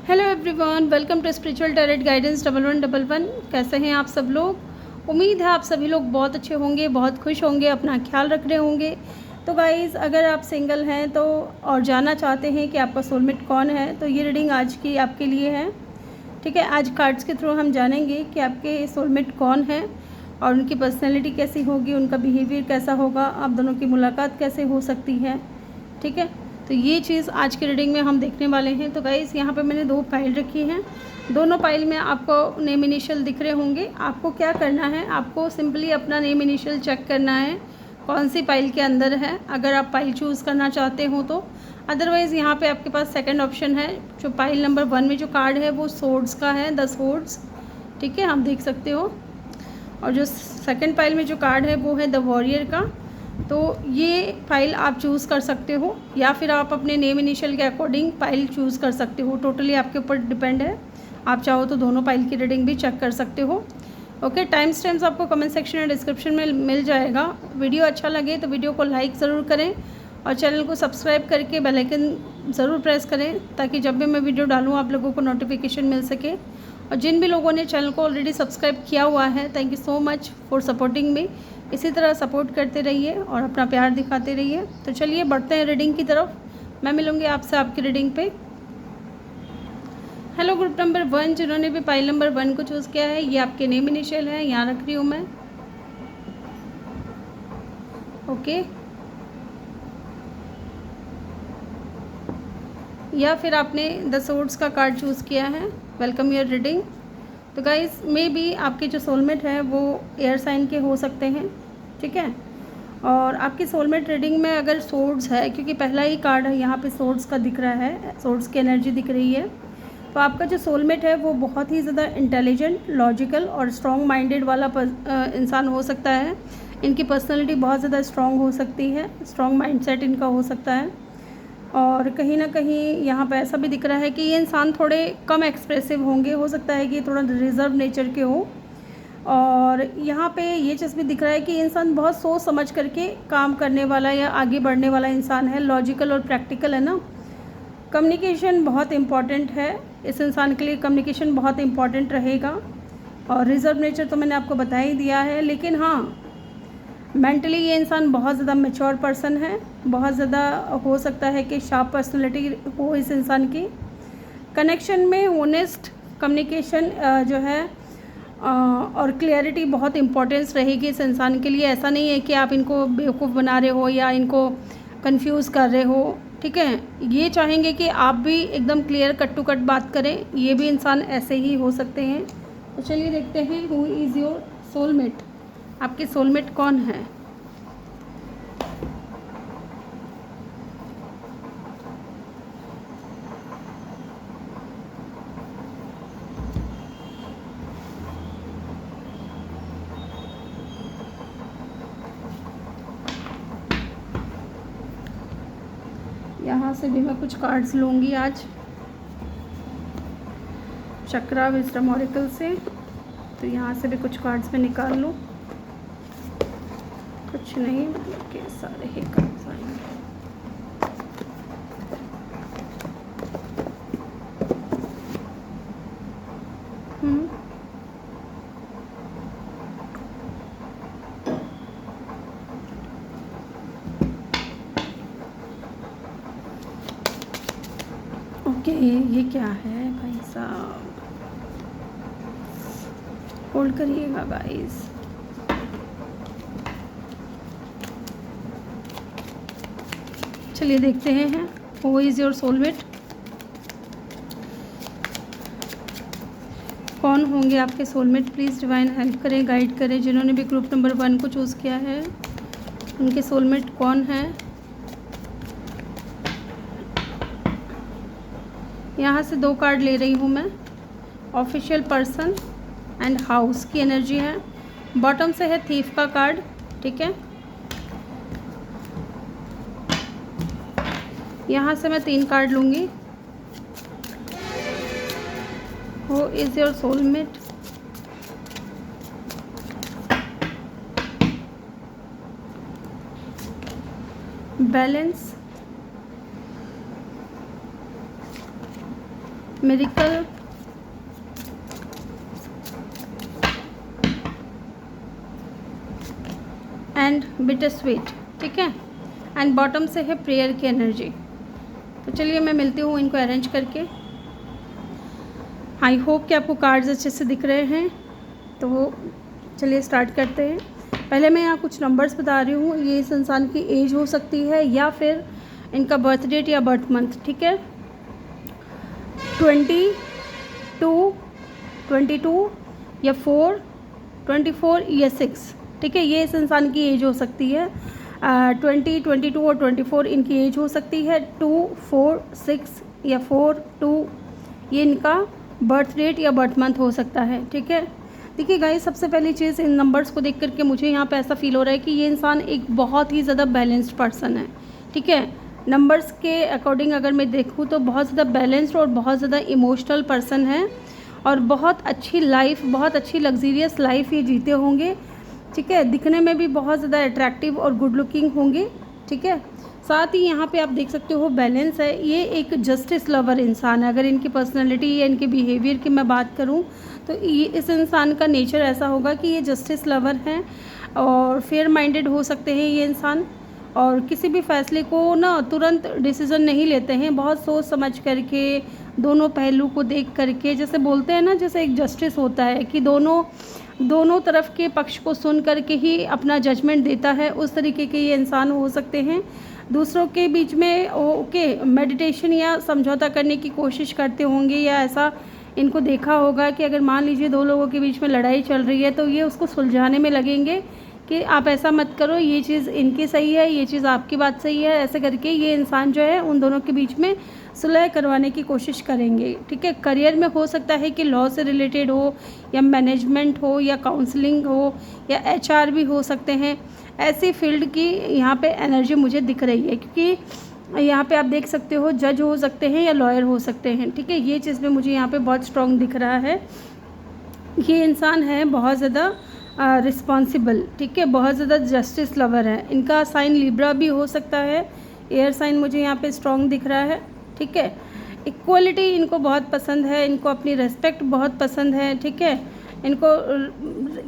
Hello everyone, welcome to spiritual tarot guidance 1111। कैसे हैं आप सब लोग। उम्मीद है आप सभी लोग बहुत अच्छे होंगे, बहुत खुश होंगे, अपना ख्याल रख रहे होंगे। तो गाइज़, अगर आप सिंगल हैं तो और जानना चाहते हैं कि आपका सोलमेट कौन है, तो ये रीडिंग आज की आपके लिए है। ठीक है, आज कार्ड्स के थ्रू हम जानेंगे कि आपके सोलमेट कौन है और उनकी पर्सनैलिटी कैसी होगी, उनका बिहेवियर कैसा होगा, आप दोनों की मुलाकात कैसे हो सकती है। ठीक है, तो ये चीज़ आज की रीडिंग में हम देखने वाले हैं। तो गाइस, यहाँ पे मैंने 2 फाइल रखी हैं। दोनों फाइल में आपको नेम इनिशियल दिख रहे होंगे। आपको क्या करना है, आपको सिंपली अपना नेम इनिशियल चेक करना है कौन सी फाइल के अंदर है, अगर आप फाइल चूज़ करना चाहते हो तो। अदरवाइज़ यहाँ पे आपके पास सेकंड ऑप्शन है। जो फाइल नंबर 1 में जो कार्ड है वो सोर्ड्स का है, 10 सोर्ड्स। ठीक है, आप देख सकते हो। और जो सेकंड फाइल में जो कार्ड है वो है द वॉरियर का। तो ये फ़ाइल आप चूज़ कर सकते हो या फिर आप अपने नेम इनिशियल के अकॉर्डिंग फ़ाइल चूज़ कर सकते हो। टोटली आपके ऊपर डिपेंड है। आप चाहो तो दोनों फाइल की रीडिंग भी चेक कर सकते हो। ओके, टाइम स्टैम्प्स आपको कमेंट सेक्शन या डिस्क्रिप्शन में मिल जाएगा। वीडियो अच्छा लगे तो वीडियो को लाइक ज़रूर करें और चैनल को सब्सक्राइब करके बेल आइकन ज़रूर प्रेस करें, ताकि जब भी मैं वीडियो डालूँ आप लोगों को नोटिफिकेशन मिल सके। और जिन भी लोगों ने चैनल को ऑलरेडी सब्सक्राइब किया हुआ है, thank you so much for supporting me. इसी तरह सपोर्ट करते रहिए और अपना प्यार दिखाते रहिए। तो चलिए बढ़ते हैं रीडिंग की तरफ। मैं मिलूँगी आपसे आपकी रीडिंग पे। हेलो ग्रुप नंबर 1, जिन्होंने भी फाइल नंबर 1 को चूज़ किया है, ये आपके नेम इनिशियल है, यहाँ रख रही हूँ मैं। ओके, या फिर आपने द सोर्ड्स का कार्ड चूज़ किया है। Welcome your reading. तो गाइस, मे बी आपके जो सोलमेट है वो एयर साइन के हो सकते हैं। ठीक है, और आपकी सोलमेट रीडिंग में अगर सोर्ड्स है, क्योंकि पहला ही कार्ड है यहाँ पे सोर्ड्स का दिख रहा है, सोर्ड्स की एनर्जी दिख रही है, तो आपका जो सोलमेट है वो बहुत ही ज़्यादा इंटेलिजेंट, लॉजिकल और स्ट्रॉन्ग माइंडेड वाला इंसान हो सकता है। इनकी पर्सनैलिटी बहुत ज़्यादा स्ट्रॉन्ग हो सकती है, स्ट्रॉन्ग माइंडसेट इनका हो सकता है। और कहीं ना कहीं यहाँ पे ऐसा भी दिख रहा है कि ये इंसान थोड़े कम एक्सप्रेसिव होंगे, हो सकता है कि ये थोड़ा रिजर्व नेचर के हो। और यहाँ पे ये चीज़ भी दिख रहा है कि इंसान बहुत सोच समझ करके काम करने वाला या आगे बढ़ने वाला इंसान है, लॉजिकल और प्रैक्टिकल है ना। कम्युनिकेशन बहुत इम्पॉर्टेंट है इस इंसान के लिए, कम्युनिकेशन बहुत इम्पॉर्टेंट रहेगा। और रिजर्व नेचर तो मैंने आपको बता ही दिया है, लेकिन हाँ, मेंटली ये इंसान बहुत ज़्यादा मैच्योर पर्सन है, बहुत ज़्यादा हो सकता है कि शार्प पर्सनैलिटी हो इस इंसान की। कनेक्शन में ऑनेस्ट कम्युनिकेशन जो है और क्लियरिटी बहुत इम्पोर्टेंस रहेगी इस इंसान के लिए। ऐसा नहीं है कि आप इनको बेवकूफ़ बना रहे हो या इनको कंफ्यूज कर रहे हो। ठीक है, ये चाहेंगे कि आप भी एकदम क्लियर कट टू कट बात करें। ये भी इंसान ऐसे ही हो सकते हैं। तो चलिए देखते हैं, हु इज़ योर सोलमेट। आपके सोलमेट कौन है। यहाँ से भी मैं कुछ कार्ड्स लूँगी आज, चक्रा विजडम ऑरेकल से। तो यहाँ से भी कुछ कार्ड्स में निकाल लूँ। कुछ नहीं, मतलब के सारे ही कार्ड्स आएंगे। ओके, ये क्या है भाई साहब, होल्ड करिएगा गाइस। चलिए देखते हैं हु इज़ योर सोलमेट। कौन होंगे आपके सोलमेट, प्लीज़ डिवाइन हेल्प करें, गाइड करें। जिन्होंने भी ग्रुप नंबर 1 को चूज़ किया है, उनके सोलमेट कौन है। यहाँ से 2 कार्ड ले रही हूँ मैं। ऑफिशियल पर्सन एंड हाउस की एनर्जी है। बॉटम से है थीफ का कार्ड। ठीक है, यहाँ से मैं 3 कार्ड लूँगी। Who is your soulmate. Balance, miracle, and bitter sweet, ठीक है। एंड बॉटम से है प्रेयर की एनर्जी। तो चलिए मैं मिलती हूँ इनको अरेंज करके। आई होप कि आपको कार्ड्स अच्छे से दिख रहे हैं। तो चलिए स्टार्ट करते हैं। पहले मैं यहाँ कुछ नंबर्स बता रही हूँ। ये इस इंसान की एज हो सकती है या फिर इनका बर्थ डेट या बर्थ मंथ, ठीक है। 22, 22 या 4, 24 या 6, ठीक है। ये इस इंसान की एज हो सकती है। 20, 22 और 24 इनकी एज हो सकती है। 2, 4, 6 या 4, 2 ये इनका बर्थ डेट या बर्थ मंथ हो सकता है, ठीक है। देखिए गाइस, सबसे पहली चीज़ इन नंबर्स को देख करके मुझे यहाँ पे ऐसा फील हो रहा है कि ये इंसान एक बहुत ही ज़्यादा बैलेंस्ड पर्सन है, ठीक है। नंबर्स के अकॉर्डिंग अगर मैं देखूँ तो बहुत ज़्यादा बैलेंस्ड और बहुत ज़्यादा इमोशनल पर्सन है और बहुत अच्छी लाइफ, बहुत अच्छी लग्जीरियस लाइफ ये जीते होंगे, ठीक है। दिखने में भी बहुत ज़्यादा अट्रैक्टिव और गुड लुकिंग होंगे, ठीक है। साथ ही यहाँ पे आप देख सकते हो बैलेंस है। ये एक जस्टिस लवर इंसान है। अगर इनकी पर्सनालिटी या इनके बिहेवियर की मैं बात करूँ तो ये इस इंसान का नेचर ऐसा होगा कि ये जस्टिस लवर हैं और फेयर माइंडेड हो सकते हैं ये इंसान, और किसी भी फैसले को ना तुरंत डिसीज़न नहीं लेते हैं। बहुत सोच समझ करके, दोनों पहलू को देख करके, जैसे बोलते हैं ना, जैसे एक जस्टिस होता है कि दोनों तरफ के पक्ष को सुन करके ही अपना जजमेंट देता है, उस तरीके के ये इंसान हो सकते हैं। दूसरों के बीच में मेडिटेशन या समझौता करने की कोशिश करते होंगे, या ऐसा इनको देखा होगा कि अगर मान लीजिए दो लोगों के बीच में लड़ाई चल रही है तो ये उसको सुलझाने में लगेंगे कि आप ऐसा मत करो, ये चीज़ इनकी सही है, ये चीज़ आपकी बात सही है। ऐसे करके ये इंसान जो है उन दोनों के बीच में सुलह करवाने की कोशिश करेंगे, ठीक है। करियर में हो सकता है कि लॉ से रिलेटेड हो या मैनेजमेंट हो या काउंसलिंग हो या एचआर भी हो सकते हैं। ऐसी फील्ड की यहाँ पे एनर्जी मुझे दिख रही है, क्योंकि यहाँ पे आप देख सकते हो जज हो सकते हैं या लॉयर हो सकते हैं, ठीक है। ये चीज़ में मुझे यहाँ पे बहुत स्ट्रॉन्ग दिख रहा है। ये इंसान है बहुत ज़्यादा रिस्पॉन्सिबल, ठीक है, बहुत ज़्यादा जस्टिस लवर है। इनका साइन लिब्रा भी हो सकता है। एयर साइन मुझे यहाँ पे स्ट्रॉन्ग दिख रहा है, ठीक है। इक्वलिटी इनको बहुत पसंद है, इनको अपनी रेस्पेक्ट बहुत पसंद है, ठीक है। इनको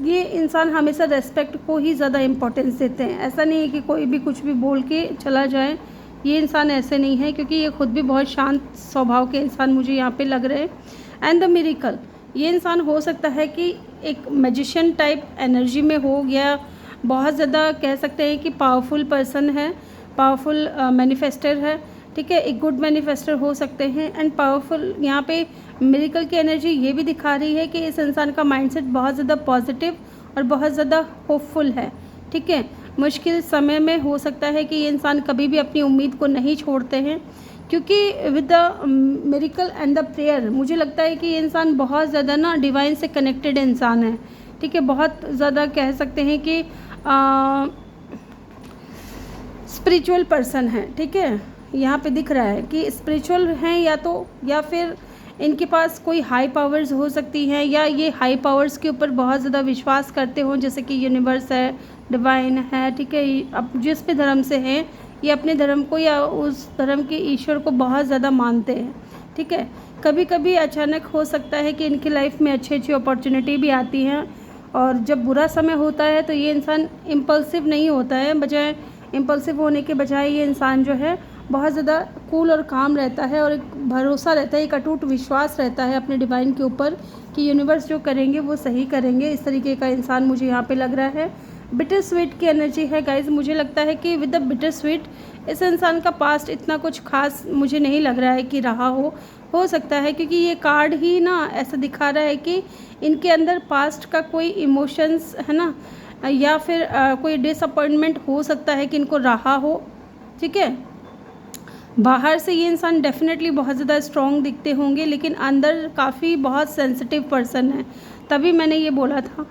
ये इंसान हमेशा रेस्पेक्ट को ही ज़्यादा इम्पोर्टेंस देते हैं। ऐसा नहीं है कि कोई भी कुछ भी बोल के चला जाए, ये इंसान ऐसे नहीं है, क्योंकि ये खुद भी बहुत शांत स्वभाव के इंसान मुझे यहाँ पे लग रहे हैं। एंड द मिरेकल, ये इंसान हो सकता है कि एक मैजिशियन टाइप एनर्जी में हो गया, बहुत ज़्यादा कह सकते हैं कि पावरफुल पर्सन है, पावरफुल मैनिफेस्टर है, ठीक है। एक गुड मैनिफेस्टर हो सकते हैं एंड पावरफुल। यहाँ पे मिरेकल की एनर्जी ये भी दिखा रही है कि इस इंसान का माइंडसेट बहुत ज़्यादा पॉजिटिव और बहुत ज़्यादा होपफुल है, ठीक है। मुश्किल समय में हो सकता है कि ये इंसान कभी भी अपनी उम्मीद को नहीं छोड़ते हैं, क्योंकि with the miracle and the prayer मुझे लगता है कि ये इंसान बहुत ज़्यादा ना डिवाइन से कनेक्टेड इंसान है, ठीक है। बहुत ज़्यादा कह सकते हैं कि स्पिरिचुअल पर्सन है, ठीक है। यहाँ पे दिख रहा है कि स्पिरिचुअल हैं या फिर इनके पास कोई हाई पावर्स हो सकती हैं, या ये हाई पावर्स के ऊपर बहुत ज़्यादा विश्वास करते हों, जैसे कि यूनिवर्स है, डिवाइन है, ठीक है। अब जिस भी धर्म से हैं ये अपने धर्म को या उस धर्म के ईश्वर को बहुत ज़्यादा मानते हैं, ठीक है। कभी कभी अचानक हो सकता है कि इनकी लाइफ में अच्छी अच्छी अपॉर्चुनिटी भी आती हैं, और जब बुरा समय होता है तो ये इंसान इम्पल्सिव नहीं होता है, बजाय इम्पल्सिव होने के बजाय ये इंसान जो है बहुत ज़्यादा कूल और काम रहता है, और एक भरोसा रहता है, एक अटूट विश्वास रहता है अपने डिवाइन के ऊपर कि यूनिवर्स जो करेंगे वो सही करेंगे। इस तरीके का इंसान मुझे यहाँ पे लग रहा है। बिटर स्वीट की एनर्जी है गाइज। मुझे लगता है कि विद द बिटर स्वीट इस इंसान का पास्ट इतना कुछ खास मुझे नहीं लग रहा है कि रहा हो सकता है, क्योंकि ये कार्ड ही ना ऐसा दिखा रहा है कि इनके अंदर पास्ट का कोई इमोशंस है ना, या फिर कोई डिसअपॉइंटमेंट हो सकता है कि इनको रहा हो, ठीक है। बाहर से ये इंसान डेफिनेटली बहुत ज़्यादा स्ट्रॉन्ग दिखते होंगे, लेकिन अंदर काफ़ी बहुत सेंसिटिव पर्सन है। तभी मैंने ये बोला था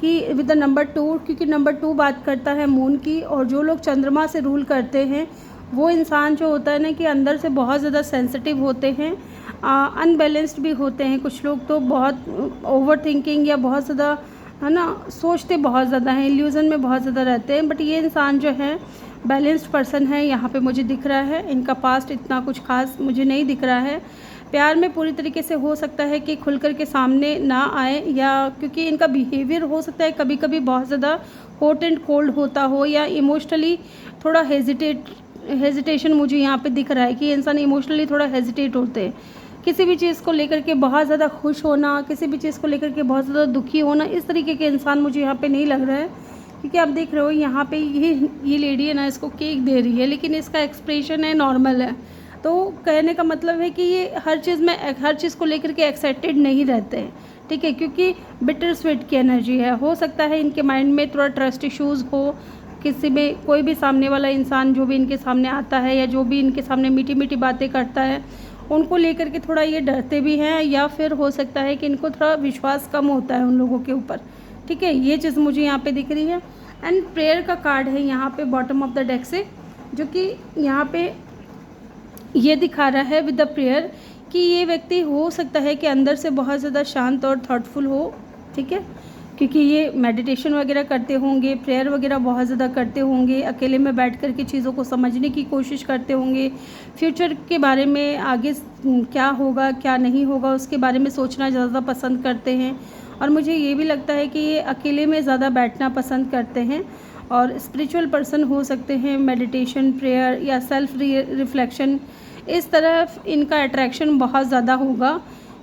कि विद द नंबर 2, क्योंकि नंबर 2 बात करता है मून की, और जो लोग चंद्रमा से रूल करते हैं वो इंसान जो होता है ना कि अंदर से बहुत ज़्यादा सेंसिटिव होते हैं, अनबैलेंस्ड भी होते हैं। कुछ लोग तो बहुत ओवर थिंकिंग या बहुत ज़्यादा है ना सोचते बहुत ज़्यादा हैं, इल्यूज़न में बहुत ज़्यादा रहते हैं, बट ये इंसान जो है बैलेंस्ड पर्सन है यहाँ पे मुझे दिख रहा है। इनका पास्ट इतना कुछ खास मुझे नहीं दिख रहा है। प्यार में पूरी तरीके से हो सकता है कि खुल कर के सामने ना आए, या क्योंकि इनका बिहेवियर हो सकता है कभी कभी बहुत ज़्यादा हॉट एंड कोल्ड होता हो, या इमोशनली थोड़ा हेजिटेशन मुझे यहाँ पे दिख रहा है कि इंसान इमोशनली थोड़ा हेजिटेट होते हैं। किसी भी चीज़ को लेकर के बहुत ज़्यादा खुश होना, किसी भी चीज़ को लेकर के बहुत ज़्यादा दुखी होना, इस तरीके के इंसान मुझे यहाँ पे नहीं लग रहा है। क्योंकि आप देख रहे हो यहाँ पे ये लेडी है ना, इसको केक दे रही है, लेकिन इसका एक्सप्रेशन है नॉर्मल है। तो कहने का मतलब है कि ये हर चीज़ को लेकर के एक्साइटेड नहीं रहते हैं, ठीक है, क्योंकि बिटर स्वीट की एनर्जी है। हो सकता है इनके माइंड में थोड़ा ट्रस्ट इश्यूज़ हो, किसी में कोई भी सामने वाला इंसान जो भी इनके सामने आता है या जो भी इनके सामने मीठी मीठी बातें करता है, उनको लेकर के थोड़ा ये डरते भी हैं, या फिर हो सकता है कि इनको थोड़ा विश्वास कम होता है उन लोगों के ऊपर, ठीक है। ये चीज़ मुझे यहाँ पे दिख रही है। एंड प्रेयर का कार्ड है यहाँ पे बॉटम ऑफ द डेक से, जो कि यहाँ पे ये दिखा रहा है विद द प्रेयर कि ये व्यक्ति हो सकता है कि अंदर से बहुत ज़्यादा शांत और थॉटफुल हो, ठीक है, क्योंकि ये मेडिटेशन वगैरह करते होंगे, प्रेयर वगैरह बहुत ज़्यादा करते होंगे, अकेले में बैठ कर के चीज़ों को समझने की कोशिश करते होंगे, फ्यूचर के बारे में आगे क्या होगा क्या नहीं होगा उसके बारे में सोचना ज़्यादा पसंद करते हैं। और मुझे ये भी लगता है कि ये अकेले में ज़्यादा बैठना पसंद करते हैं, और स्पिरिचुअल पर्सन हो सकते हैं। मेडिटेशन, प्रेयर या सेल्फ रिफ्लेक्शन, इस तरफ इनका अट्रैक्शन बहुत ज़्यादा होगा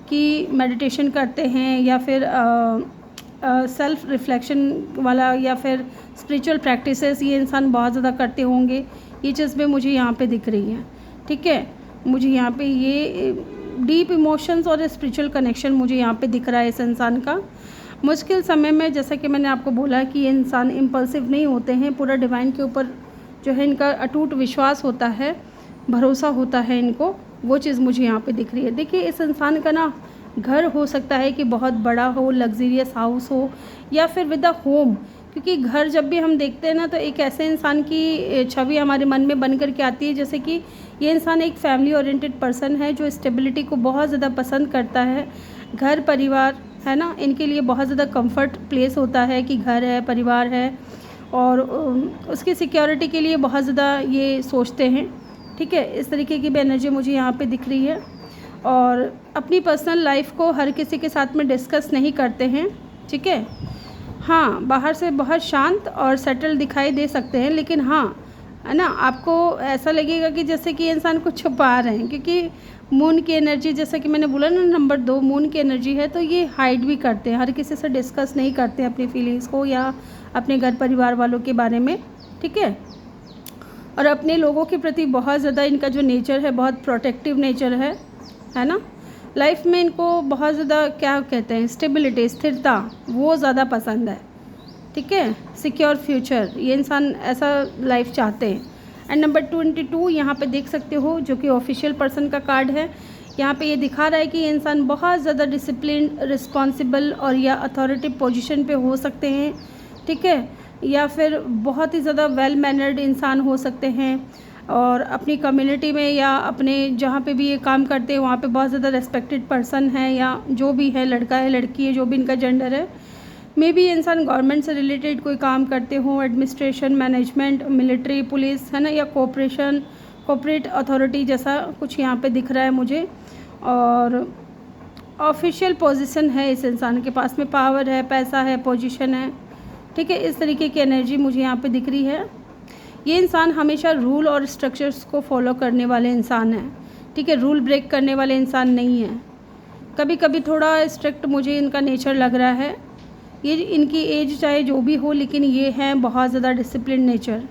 कि मेडिटेशन करते हैं या फिर सेल्फ रिफ्लेक्शन वाला या फिर स्पिरिचुअल प्रैक्टिसेस ये इंसान बहुत ज़्यादा करते होंगे। ये चीज़ भी मुझे यहाँ पे दिख रही है, ठीक है। मुझे यहाँ पे ये डीप इमोशंस और स्पिरिचुअल कनेक्शन मुझे यहाँ पे दिख रहा है इस इंसान का। मुश्किल समय में, जैसा कि मैंने आपको बोला कि ये इंसान इम्पल्सिव नहीं होते हैं, पूरा डिवाइन के ऊपर जो है इनका अटूट विश्वास होता है, भरोसा होता है इनको, वो चीज़ मुझे यहाँ पे दिख रही है। देखिए इस इंसान का ना घर हो सकता है कि बहुत बड़ा हो, लग्जीरियस हाउस हो, या फिर विद अ होम, क्योंकि घर जब भी हम देखते हैं ना तो एक ऐसे इंसान की छवि हमारे मन में बन कर के आती है, जैसे कि ये इंसान एक फैमिली ओरिएंटेड पर्सन है जो स्टेबिलिटी को बहुत ज़्यादा पसंद करता है। घर परिवार है ना, इनके लिए बहुत ज़्यादा कंफर्ट प्लेस होता है कि घर है, परिवार है, और उसकी सिक्योरिटी के लिए बहुत ज़्यादा ये सोचते हैं, ठीक है। इस तरीके की भी एनर्जी मुझे यहाँ पे दिख रही है। और अपनी पर्सनल लाइफ को हर किसी के साथ में डिस्कस नहीं करते हैं, ठीक है। हाँ, बाहर से बहुत शांत और सेटल दिखाई दे सकते हैं, लेकिन हाँ है ना, आपको ऐसा लगेगा कि जैसे कि इंसान को छुपा रहे हैं, क्योंकि मून की एनर्जी, जैसा कि मैंने बोला ना, नंबर 2 मून की एनर्जी है, तो ये हाइड भी करते हैं, हर किसी से डिस्कस नहीं करते अपनी फीलिंग्स को या अपने घर परिवार वालों के बारे में, ठीक है। और अपने लोगों के प्रति बहुत ज़्यादा इनका जो नेचर है, बहुत प्रोटेक्टिव नेचर है ना। लाइफ में इनको बहुत ज़्यादा क्या कहते हैं, स्टेबिलिटी, स्थिरता, वो ज़्यादा पसंद है, ठीक है। सिक्योर फ्यूचर, ये इंसान ऐसा लाइफ चाहते हैं। एंड नंबर 22 यहाँ पे देख सकते हो, जो कि ऑफिशियल पर्सन का कार्ड है। यहाँ पे ये दिखा रहा है कि ये इंसान बहुत ज़्यादा डिसिप्लिन, रिस्पॉन्सिबल और या अथॉरिटी पोजीशन पे हो सकते हैं, ठीक है, या फिर बहुत ही ज़्यादा वेल मैनर्ड इंसान हो सकते हैं, और अपनी कम्युनिटी में या अपने जहाँ पे भी ये काम करते हैं वहाँ पे बहुत ज़्यादा रेस्पेक्टेड पर्सन है, या जो भी है, लड़का है लड़की है, जो भी इनका जेंडर है। मे बी इंसान गवर्नमेंट से रिलेटेड कोई काम करते हों, एडमिनिस्ट्रेशन, मैनेजमेंट, मिलिट्री, पुलिस, है ना, या कॉर्पोरेट अथॉरिटी जैसा कुछ यहाँ पे दिख रहा है मुझे। और ऑफिशियल पोजीशन है इस इंसान के पास में, पावर है, पैसा है, पोजीशन है, ठीक है। इस तरीके की एनर्जी मुझे यहाँ पे दिख रही है। ये इंसान हमेशा रूल और स्ट्रक्चर्स को फॉलो करने वाले इंसान है, ठीक है, रूल ब्रेक करने वाले इंसान नहीं है। कभी कभी थोड़ा स्ट्रिक्ट मुझे इनका नेचर लग रहा है। ये इनकी एज चाहे जो भी हो, लेकिन ये हैं बहुत ज़्यादा डिसिप्लिन नेचर,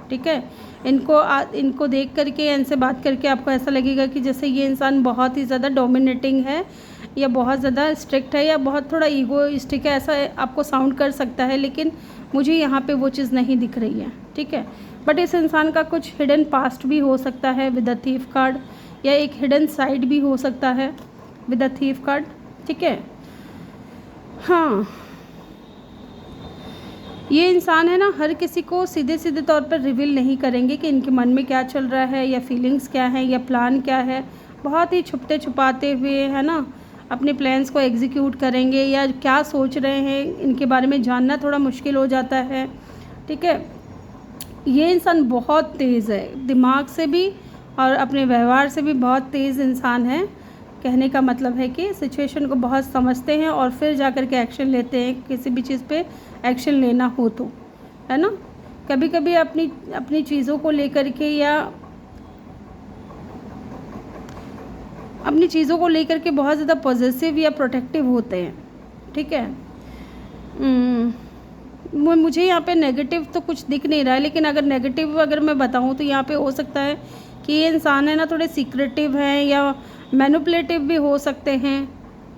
ठीक है। इनको देख करके, इनसे बात करके आपको ऐसा लगेगा कि जैसे ये इंसान बहुत ही ज़्यादा डोमिनेटिंग है, या बहुत ज़्यादा स्ट्रिक्ट है, या बहुत थोड़ा ईगोइस्टिक है, ऐसा आपको साउंड कर सकता है, लेकिन मुझे यहाँ पे वो चीज़ नहीं दिख रही है, ठीक है। बट इस इंसान का कुछ हिडन पास्ट भी हो सकता है विद द थीफ कार्ड, या एक हिडन साइड भी हो सकता है विद द थीफ कार्ड, ठीक है। हाँ, ये इंसान है ना, हर किसी को सीधे सीधे तौर पर रिवील नहीं करेंगे कि इनके मन में क्या चल रहा है, या फीलिंग्स क्या है, या प्लान क्या है। बहुत ही छुपते छुपाते हुए, है ना, अपने प्लान्स को एग्जीक्यूट करेंगे, या क्या सोच रहे हैं इनके बारे में जानना थोड़ा मुश्किल हो जाता है, ठीक है। ये इंसान बहुत तेज़ है, दिमाग से भी और अपने व्यवहार से भी बहुत तेज़ इंसान है, कहने का मतलब है कि सिचुएशन को बहुत समझते हैं और फिर जा कर के एक्शन लेते हैं, किसी भी चीज़ पे एक्शन लेना हो तो, है ना। कभी कभी अपनी चीज़ों को लेकर के या अपनी चीज़ों को लेकर के बहुत ज़्यादा पॉजिटिव या प्रोटेक्टिव होते हैं, ठीक है। मुझे यहाँ पे नेगेटिव तो कुछ दिख नहीं रहा है, लेकिन अगर नेगेटिव अगर मैं बताऊँ तो यहाँ पे हो सकता है कि ये इंसान है ना थोड़े सीक्रेटिव हैं या मैनिपुलेटिव भी हो सकते हैं।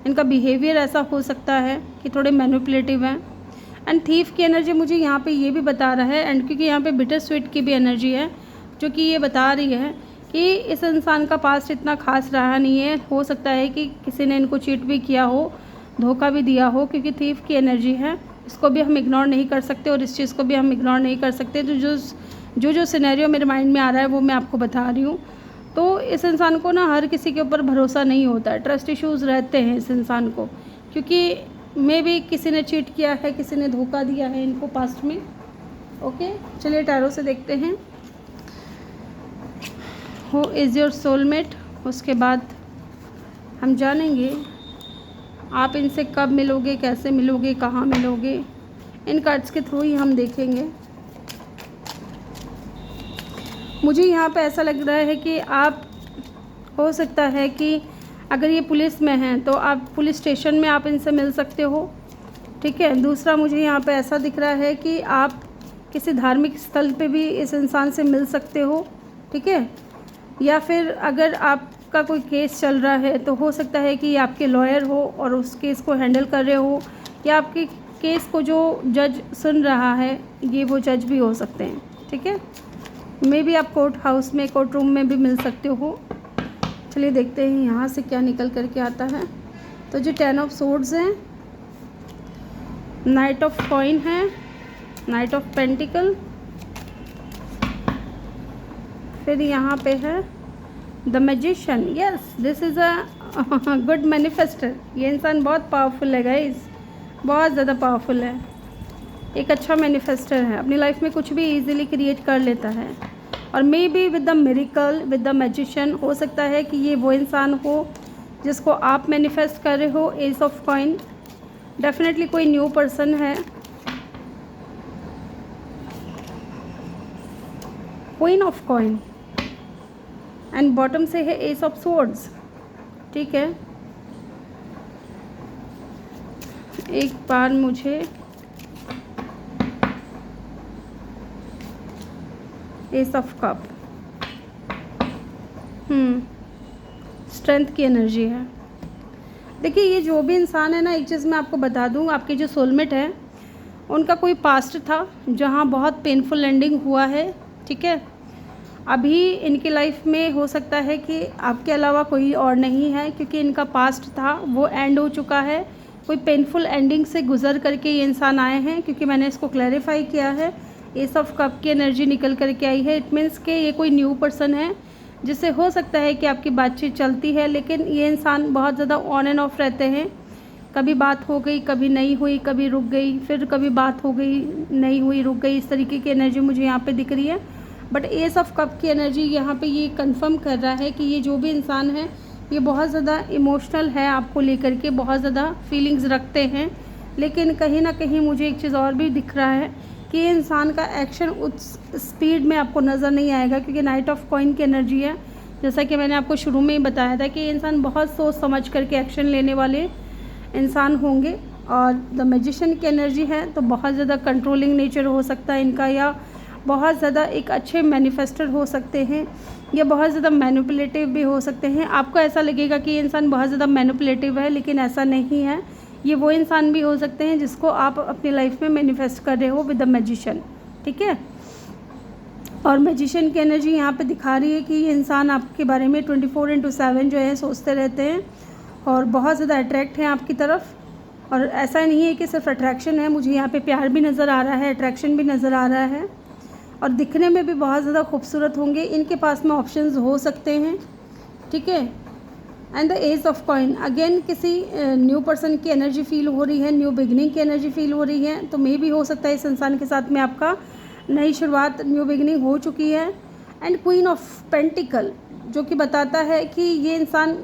इनका बिहेवियर ऐसा हो सकता है कि थोड़े मैनिपुलेटिव हैं। एंड थीफ की एनर्जी मुझे यहाँ पे ये भी बता रहा है, एंड क्योंकि यहाँ पे बिटर स्वीट की भी एनर्जी है जो कि ये बता रही है कि इस इंसान का पास्ट इतना खास रहा नहीं है। हो सकता है कि किसी ने इनको चीट भी किया हो, धोखा भी दिया हो, क्योंकि थीफ की एनर्जी है। इसको भी हम इग्नोर नहीं कर सकते और इस चीज़ को भी हम इग्नोर नहीं कर सकते। तो जो सिनेरियो मेरे माइंड में आ रहा है वो मैं आपको बता रही हूँ। तो इस इंसान को ना हर किसी के ऊपर भरोसा नहीं होता है, ट्रस्ट इश्यूज़ रहते हैं इस इंसान को, क्योंकि मे भी किसी ने चीट किया है, किसी ने धोखा दिया है इनको पास्ट में। ओके, चलिए टैरो से देखते हैं हु इज़ योर सोलमेट। उसके बाद हम जानेंगे आप इनसे कब मिलोगे, कैसे मिलोगे, कहाँ मिलोगे। इन कार्ड्स के थ्रू ही हम देखेंगे। मुझे यहाँ पे ऐसा लग रहा है कि आप, हो सकता है कि अगर ये पुलिस में हैं तो आप पुलिस स्टेशन में आप इनसे मिल सकते हो, ठीक है। दूसरा मुझे यहाँ पे ऐसा दिख रहा है कि आप किसी धार्मिक स्थल पे भी इस इंसान से मिल सकते हो, ठीक है। या फिर अगर आपका कोई केस चल रहा है तो हो सकता है कि आपके लॉयर हो और उस केस को हैंडल कर रहे हो, या आपके केस को जो जज सुन रहा है ये वो जज भी हो सकते हैं, ठीक है। मे भी आप कोर्ट हाउस में, कोर्ट रूम में भी मिल सकते हो। चलिए देखते हैं यहाँ से क्या निकल कर के आता है। तो जो 10 ऑफ सोर्ड्स हैं, नाइट ऑफ कॉइन है, नाइट ऑफ पेंटिकल, फिर यहाँ पे है the magician. Yes, this is a good manifester. ये इंसान बहुत पावरफुल है गाइस, बहुत ज़्यादा पावरफुल है, एक अच्छा मैनिफेस्टर है। अपनी लाइफ में कुछ भी इजीली क्रिएट कर लेता है। और may be with the miracle, with the magician, हो सकता है कि ये वो इंसान हो जिसको आप मैनिफेस्ट कर रहे हो। एस ऑफ कॉइन, डेफिनेटली कोई न्यू पर्सन है। Queen of coin and bottom से है एस ऑफ सोर्ड्स, ठीक है। एक बार मुझे एस ऑफ कप, स्ट्रेंथ की एनर्जी है। देखिए ये जो भी इंसान है ना, एक चीज़ मैं आपको बता दूं, आपके जो सोलमेट है उनका कोई पास्ट था जहां बहुत पेनफुल एंडिंग हुआ है, ठीक है। अभी इनकी लाइफ में हो सकता है कि आपके अलावा कोई और नहीं है, क्योंकि इनका पास्ट था वो एंड हो चुका है। कोई पेनफुल एंडिंग से गुजर करके ये इंसान आए हैं, क्योंकि मैंने इसको क्लैरिफाई किया है। एस ऑफ कप की एनर्जी निकल करके आई है। इट मीन्स कि ये कोई न्यू पर्सन है जिससे हो सकता है कि आपकी बातचीत चलती है, लेकिन ये इंसान बहुत ज़्यादा ऑन एंड ऑफ रहते हैं। कभी बात हो गई, कभी नहीं हुई, कभी रुक गई, फिर कभी बात हो गई, नहीं हुई, रुक गई। इस तरीके की एनर्जी मुझे यहाँ पे दिख रही है। बट एस ऑफ कप की एनर्जी यहाँ पे ये कंफर्म कर रहा है कि ये जो भी इंसान है ये बहुत ज़्यादा इमोशनल है, आपको लेकर के बहुत ज़्यादा फीलिंग्स रखते हैं। लेकिन कहीं ना कहीं मुझे एक चीज़ और भी दिख रहा है कि ये इंसान का एक्शन उस स्पीड में आपको नज़र नहीं आएगा, क्योंकि नाइट ऑफ कॉइन की एनर्जी है। जैसा कि मैंने आपको शुरू में ही बताया था कि ये इंसान बहुत सोच समझ करके एक्शन लेने वाले इंसान होंगे। और द मैजिशियन की एनर्जी है, तो बहुत ज़्यादा कंट्रोलिंग नेचर हो सकता है इनका, या बहुत ज़्यादा एक अच्छे मैनिफेस्टर हो सकते हैं, या बहुत ज़्यादा मैनिपुलेटिव भी हो सकते हैं। आपको ऐसा लगेगा कि ये इंसान बहुत ज़्यादा मैनिपुलेटिव है, लेकिन ऐसा नहीं है। ये वो इंसान भी हो सकते हैं जिसको आप अपनी लाइफ में मैनिफेस्ट कर रहे हो विद द मैजिशियन, ठीक है। और मैजिशियन की एनर्जी यहाँ पे दिखा रही है कि ये इंसान आपके बारे में 24/7 जो है सोचते रहते हैं और बहुत ज़्यादा अट्रैक्ट हैं आपकी तरफ। और ऐसा नहीं है कि सिर्फ अट्रैक्शन है, मुझे यहाँ पे प्यार भी नज़र आ रहा है, अट्रैक्शन भी नज़र आ रहा है, और दिखने में भी बहुत ज़्यादा खूबसूरत होंगे। इनके पास में ऑप्शंस हो सकते हैं, ठीक है। And the ace of coin, again किसी न्यू पर्सन की एनर्जी फील हो रही है, न्यू बिगनिंग की एनर्जी फील हो रही है। तो मे भी हो सकता है इस इंसान के साथ में आपका नई शुरुआत, न्यू बिगनिंग हो चुकी है। एंड क्वीन ऑफ पेंटिकल, जो कि बताता है कि ये इंसान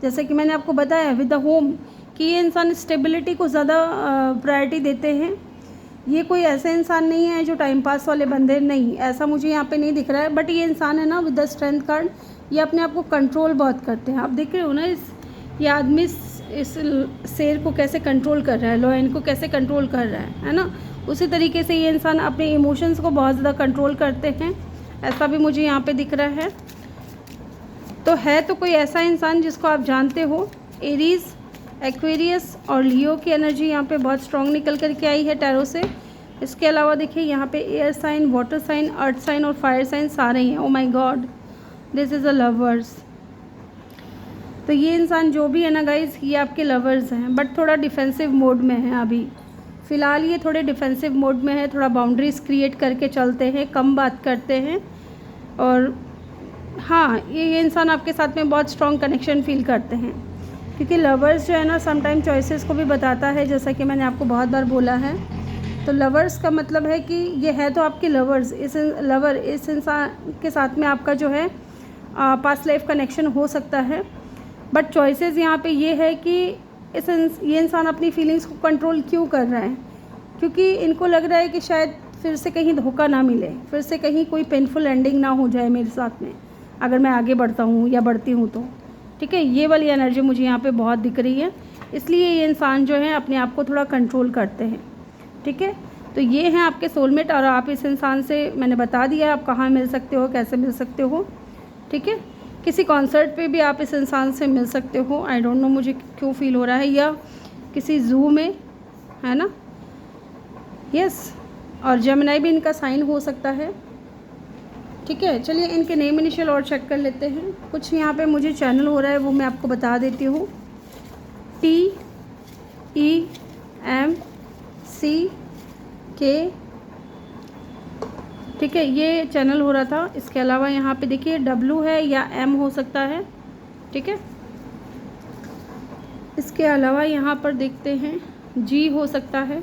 जैसे कि मैंने आपको बताया विद द होम कि ये इंसान स्टेबिलिटी को ज़्यादा प्रायोरिटी देते हैं। ये कोई ऐसे इंसान नहीं है जो टाइम पास वाले बंदे, नहीं, ऐसा मुझे यहाँ पे नहीं दिख रहा है। बट ये इंसान है ना विद द स्ट्रेंथ कार्ड, ये अपने आप को कंट्रोल बहुत करते हैं। आप देख रहे हो ना ये आदमी इस शेर को कैसे कंट्रोल कर रहा है, लॉयन को कैसे कंट्रोल कर रहा है ना। उसी तरीके से ये इंसान अपने इमोशंस को बहुत ज़्यादा कंट्रोल करते हैं, ऐसा भी मुझे यहाँ पे दिख रहा है। तो है तो कोई ऐसा इंसान जिसको आप जानते हो। एरीज, एक्वेरियस और लियो की एनर्जी यहाँ पे बहुत स्ट्रॉन्ग निकल कर के आई है टैरो से। इसके अलावा देखिए यहाँ पे air sign, water sign, earth sign और फायर साइन सारे हैं। Oh my god, this is a lovers. तो ये इंसान जो भी है ना गाइज़, ये आपके लवर्स हैं, बट थोड़ा डिफेंसिव मोड में है अभी फ़िलहाल। ये थोड़े डिफेंसिव मोड में है, थोड़ा बाउंड्रीज क्रिएट करके चलते हैं, कम बात करते हैं। और हाँ, ये इंसान आपके साथ में बहुत स्ट्रॉन्ग कनेक्शन फील करते हैं, क्योंकि लवर्स जो है ना समटाइम चॉइसेस को भी बताता है, जैसा कि मैंने आपको बहुत बार बोला है। तो लवर्स का मतलब है कि ये है तो आपके लवर्स, इस इंसान के साथ में आपका जो है पास्ट लाइफ कनेक्शन हो सकता है। बट चॉइसेस यहाँ पे ये है कि ये इंसान अपनी फीलिंग्स को कंट्रोल क्यों कर रहा है, क्योंकि इनको लग रहा है कि शायद फिर से कहीं धोखा ना मिले, फिर से कहीं कोई पेनफुल एंडिंग ना हो जाए मेरे साथ में, अगर मैं आगे बढ़ता हूँ या बढ़ती हूँ तो। ठीक है, ये वाली एनर्जी मुझे यहाँ पे बहुत दिख रही है, इसलिए ये इंसान जो है अपने आप को थोड़ा कंट्रोल करते हैं। ठीक है, तो ये हैं आपके सोलमेट। और आप इस इंसान से, मैंने बता दिया आप कहाँ मिल सकते हो, कैसे मिल सकते हो। ठीक है, किसी कॉन्सर्ट पे भी आप इस इंसान से मिल सकते हो। आई डोंट नो मुझे क्यों फील हो रहा है, या किसी ज़ू में, है ना। यस, और जेमिनी भी इनका साइन हो सकता है। ठीक है, चलिए इनके नेम इनिशियल और चेक कर लेते हैं। कुछ यहाँ पे मुझे चैनल हो रहा है, वो मैं आपको बता देती हूँ। TEMCK। ठीक है, ये चैनल हो रहा था। इसके अलावा यहाँ पे देखिए W है या M हो सकता है। ठीक है, इसके अलावा यहाँ पर देखते हैं G हो सकता है।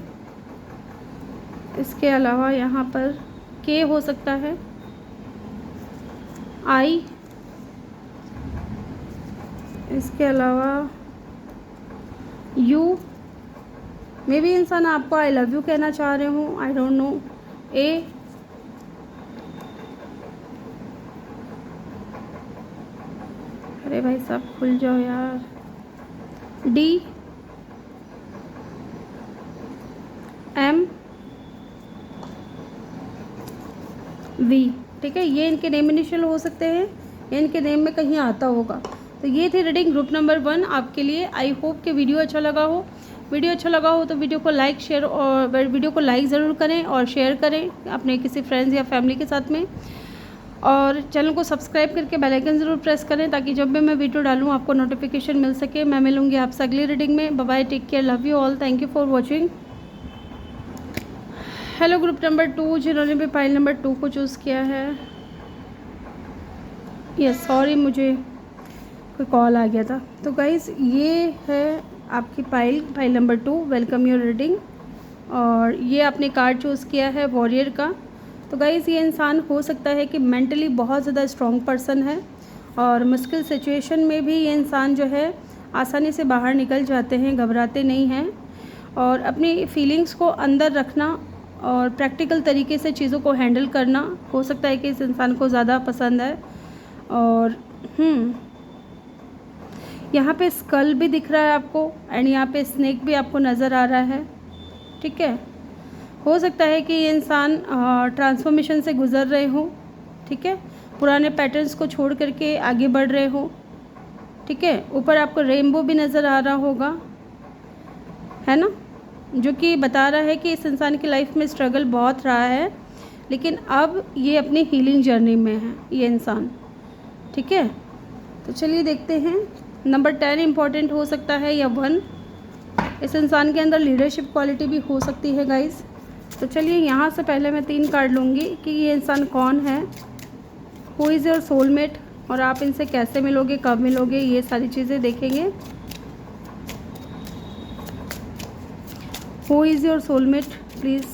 इसके अलावा यहाँ पर K हो सकता है, I। इसके अलावा U। मे भी इंसान आपको आई लव यू कहना चाह रहे हूँ, आई डोंट नो। A। अरे भाई साहब खुल जाओ यार। D, M, V। ठीक है, ये इनके नेम इनिशियल हो सकते हैं, ये इनके नेम में कहीं आता होगा। तो ये थी रीडिंग ग्रुप नंबर 1 आपके लिए। आई होप कि वीडियो अच्छा लगा हो। वीडियो अच्छा लगा हो तो वीडियो को लाइक शेयर और वीडियो को लाइक ज़रूर करें और शेयर करें अपने किसी फ्रेंड्स या फैमिली के साथ में। और चैनल को सब्सक्राइब करके बेल आइकन ज़रूर प्रेस करें, ताकि जब भी मैं वीडियो डालूँ आपको नोटिफिकेशन मिल सके। मैं मिलूँगी आपसे अगली रीडिंग में। Bye bye, take care, love you all, thank you for watching. Hello group number 2, जिन्होंने भी फाइल नंबर 2 को चूज़ किया है। यस, सॉरी मुझे कोई कॉल आ गया था। तो गाइज़ ये है आपकी file number 2, welcome your reading. और ये आपने कार्ड चूज़ किया है वॉरियर का। तो गाइज़ ये इंसान हो सकता है कि मेंटली बहुत ज़्यादा स्ट्रॉन्ग पर्सन है, और मुश्किल सिचुएशन में भी ये इंसान जो है आसानी से बाहर निकल जाते हैं, घबराते नहीं हैं। और अपनी फीलिंग्स को अंदर रखना और प्रैक्टिकल तरीके से चीज़ों को हैंडल करना हो सकता है कि इस इंसान को ज़्यादा पसंद है। और यहाँ पे स्कल भी दिख रहा है आपको, एंड यहाँ पे स्नेक भी आपको नज़र आ रहा है। ठीक है, हो सकता है कि ये इंसान ट्रांसफॉर्मेशन से गुज़र रहे हो। ठीक है, पुराने पैटर्न्स को छोड़ करके आगे बढ़ रहे हो। ठीक है, ऊपर आपको रेनबो भी नज़र आ रहा होगा, है ना, जो कि बता रहा है कि इस इंसान की लाइफ में स्ट्रगल बहुत रहा है, लेकिन अब ये अपनी हीलिंग जर्नी में है ये इंसान। ठीक है, तो चलिए देखते हैं। नंबर 10 इम्पॉर्टेंट हो सकता है या 1। इस इंसान के अंदर लीडरशिप क्वालिटी भी हो सकती है गाइस। तो चलिए यहाँ से पहले मैं 3 कार्ड लूँगी कि ये इंसान कौन है, हु इज़ योर सोलमेट, और आप इनसे कैसे मिलोगे, कब मिलोगे, ये सारी चीज़ें देखेंगे। Who is your soulmate, please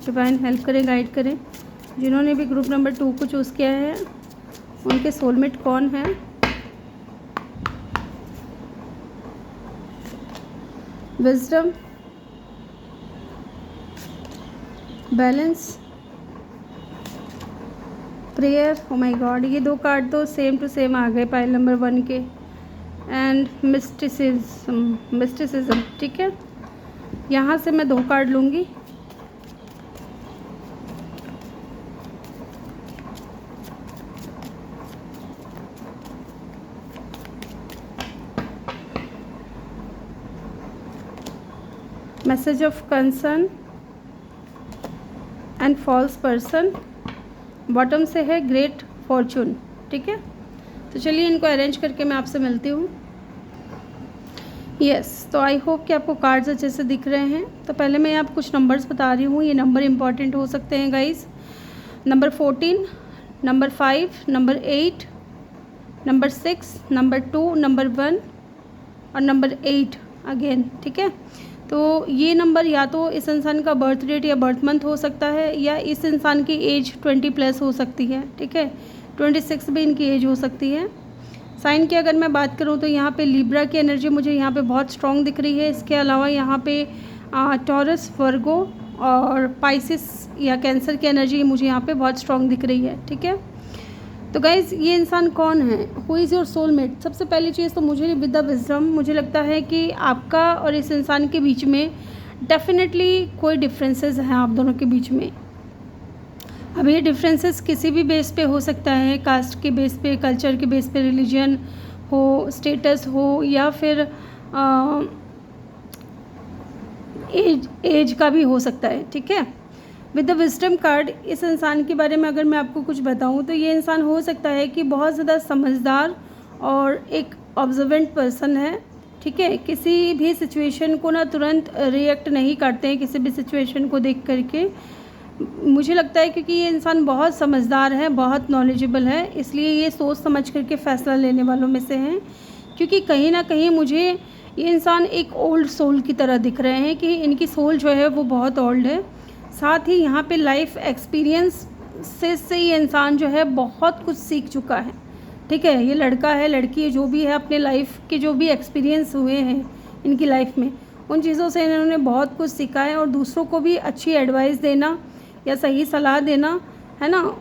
divine help करें, गाइड करें। जिन्होंने भी ग्रुप नंबर 2 को चूज़ किया है उनके सोलमेट कौन है। Wisdom, balance, prayer. O my God, ये 2 कार्ड तो सेम टू सेम आ गए पाइल नंबर 1 के। And mysticism. ठीक है, यहाँ से मैं 2 कार्ड लूँगी। Message of concern and false person. Bottom से है ग्रेट फॉर्चून। ठीक है, तो चलिए इनको अरेंज करके मैं आपसे मिलती हूँ। यस, तो आई होप कि आपको कार्ड्स अच्छे से दिख रहे हैं। तो पहले मैं आप कुछ नंबर्स बता रही हूँ, ये नंबर इंपॉर्टेंट हो सकते हैं guys. Number 14, number 5, number 8, number 6, number 2, number 1 और नंबर 8 अगेन। ठीक है, तो ये नंबर या तो इस इंसान का बर्थ डेट या बर्थ मंथ हो सकता है, या इस इंसान की एज 20+ हो सकती है। ठीक है, 26 भी इनकी एज हो सकती है। साइन की अगर मैं बात करूँ तो यहाँ पे लिब्रा की एनर्जी मुझे यहाँ पे बहुत स्ट्रॉन्ग दिख रही है। इसके अलावा यहाँ पे टॉरस, वर्गो और पाइसिस या कैंसर की एनर्जी मुझे यहाँ पे बहुत स्ट्रॉन्ग दिख रही है। ठीक है, तो गाइज़ ये इंसान कौन है, हु इज़ योर सोलमेट। सबसे पहली चीज़ तो मुझे विद द विजडम मुझे लगता है कि आपका और इस इंसान के बीच में डेफिनेटली कोई डिफरेंसेस हैं आप दोनों के बीच में। अब ये डिफरेंसेस किसी भी बेस पे हो सकता है, कास्ट के बेस पे, कल्चर के बेस पे, रिलीजन हो, स्टेटस हो, या फिर एज का भी हो सकता है। ठीक है, विद द विजडम कार्ड इस इंसान के बारे में अगर मैं आपको कुछ बताऊं तो ये इंसान हो सकता है कि बहुत ज़्यादा समझदार और एक ऑब्जर्वेंट पर्सन है। ठीक है, किसी भी सिचुएशन को ना तुरंत रिएक्ट नहीं करते हैं किसी भी सिचुएशन को देख करके। मुझे लगता है क्योंकि ये इंसान बहुत समझदार है, बहुत नॉलेजेबल है, इसलिए ये सोच समझ करके फ़ैसला लेने वालों में से हैं। क्योंकि कहीं ना कहीं मुझे ये इंसान एक ओल्ड सोल की तरह दिख रहे हैं कि इनकी सोल जो है वो बहुत ओल्ड है। साथ ही यहाँ पे लाइफ एक्सपीरियंस से ये इंसान जो है बहुत कुछ सीख चुका है। ठीक है, ये लड़का है, लड़की है, जो भी है, अपने लाइफ के जो भी एक्सपीरियंस हुए हैं इनकी लाइफ में, उन चीज़ों से इन्होंने बहुत कुछ सीखा है। और दूसरों को भी अच्छी एडवाइस देना या सही सलाह देना, है ना,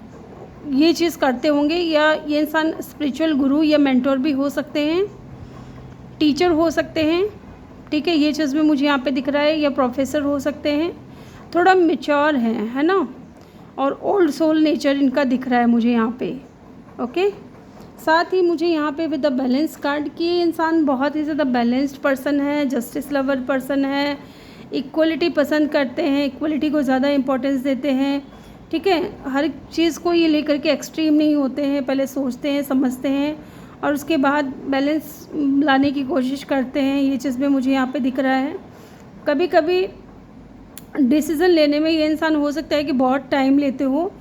ये चीज़ करते होंगे। या ये इंसान स्पिरिचुअल गुरु या मेंटोर भी हो सकते हैं, टीचर हो सकते हैं। ठीक है, ये चीज़ भी मुझे यहाँ पे दिख रहा है, या प्रोफेसर हो सकते हैं। थोड़ा मैच्योर है ना, और ओल्ड सोल नेचर इनका दिख रहा है मुझे यहाँ पे। ओके, साथ ही मुझे यहाँ पे विद द बैलेंस कार्ड कि ये इंसान बहुत ही ज़्यादा बैलेंस्ड पर्सन है, जस्टिस लवर पर्सन है, इक्वलिटी पसंद करते हैं, इक्वलिटी को ज़्यादा इम्पोर्टेंस देते हैं। ठीक है, हर चीज़ को ये लेकर के एक्सट्रीम नहीं होते हैं, पहले सोचते हैं, समझते हैं और उसके बाद बैलेंस लाने की कोशिश करते हैं। ये चीज़ भी मुझे यहाँ पे दिख रहा है। कभी कभी डिसीज़न लेने में ये इंसान हो सकता है कि बहुत टाइम लेते हो,